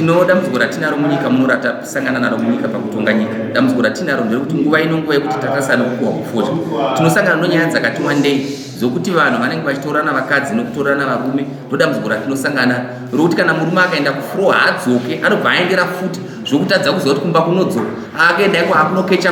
tino dambudziko ratinaro munyika muno ratasangana naro munyika pakutonga nyika. Dambudziko ratinaro nderekuti nguva ino nguva yekuti takasana kupuwa kufodya. Tinosangana nonyaya dzakati wandei zokuti vanhu vanenge vachitorana vakadzi nokutorana varume. Ndodambudziko ratinosangana rokuti kana murume akaenda kufuro haadzoke, anobva aendera futi zvokutadza kuziva kuti kumba kunodzoka. Akaenda iko akunokecha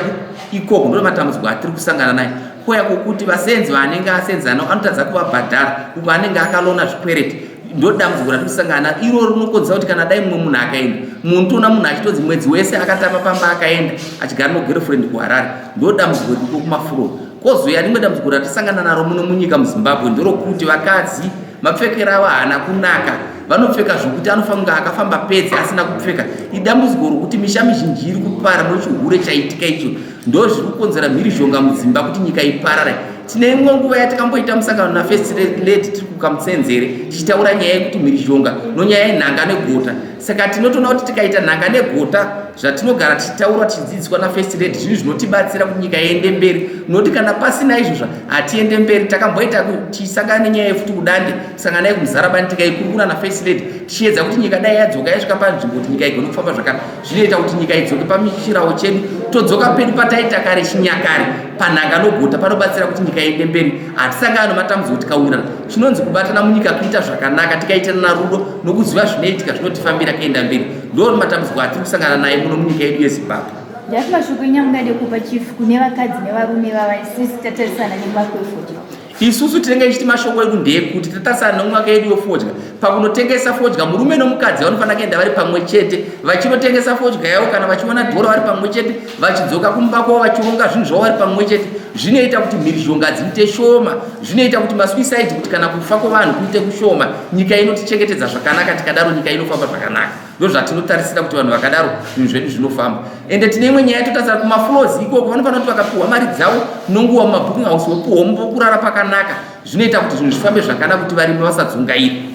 ikoko. Ndo matambudziko atiri kusangana naye. Koya kokuti vasenzi vanenge asenzana anotadza kuvabhadhara uko anenge akalona zvikwereti. Ndodambudziko ratinosangana iro rinokonzera kuti kana dai mumwe munhu akaenda, munhu toona munhu achitodzi mwedzi wese akatama pamba akaenda achigara nogirlfriend kuHarare. Ndodambudziko riri kumafuro. Kozouya rimwe dambudziko ratisangana naro muno munyika muZimbabwe nderokuti vakadzi mapfekero avo haana kunaka. Vanopfeka zvokuti anofanira akafamba pedzi asina kupfeka. Idambudziko rokuti misha mizhinji iri kupara nochihure chaitika icho. Ndo zviri kukonzera mhirizhonga muZimbabwe kuti nyika iparare. Tine imwe nguva yatakamboita musangano naFirst Lady tiri kukamutsenzere tichitaura nyaya yekuti mhirizhonga nonyaya yenhanga negota. Saka tinotoona kuti tikaita nhanga negota zvatinogara tichitaura tichidzidziswa naFirst Lady zvinhu zvinotibatsira kuti nyika iende mberi. Noti kana pasina izvozvo hatiende mberi. Takamboita tichisangana nenyaya yefuti kudande kusangana naye kuMuzarabani tikaikurukura naFirst Lady tichiedza kuti nyika dai yadzoka yasvika panzvimbo kuti nyika igone kufamba zvakanaka. Zvinoita kuti nyika idzoke pamichirawo chedu todzoka pedu pataita kare chinyakare panhanga nogota panobatsira kuti nyika iende mberi. Hatisangana nematambudziko tikawirana. Chinonzi kubatana munyika kuita zvakanaka tikaitana rudo nokuziva zvinoitika zvinotifambira kuenda mberi. Ndo matambudziko atiri kusangana naye muno munyika yedu yeZimbabwe. Ndafumashoko inyamungade kupa chifu kune vakadzi nevarume vava isisi tatarisana nemwaka wefodya. Isusu tinenge ichiti mashoko edu ndeyekuti tatarisana nemwaka yedu yofodya. Pakunotengesa fodya murume nomukadzi vanofanira kuenda vari pamwe chete vachinotengesa fodya yavo kana vachiona dhora vari pamwe chete vachidzoka kumba kwavo vachironga zvinhu zvavo vari pamwe chete. Zvinoita kuti mhirizhonga dziite shoma. Zvinoita kuti masuicide kuti kana kufa kwevanhu kuite kushoma. Nyika inotichengetedza zvakanaka tikadaro nyika inofamba zvakanaka. Ndo zvatinotarisira kuti vanhu vakadaro zvinhu zvedu zvinofamba. Ende tine imwe nyaya yatotarisira kumafloors ikoko vanofanira kuti vakapiwa mari dzavo nonguva mumabooking house vopiwa kurara pakanaka. Zvinoita kuti zvinhu zvifambe zvakanaka kuti varimi vasadzungaire.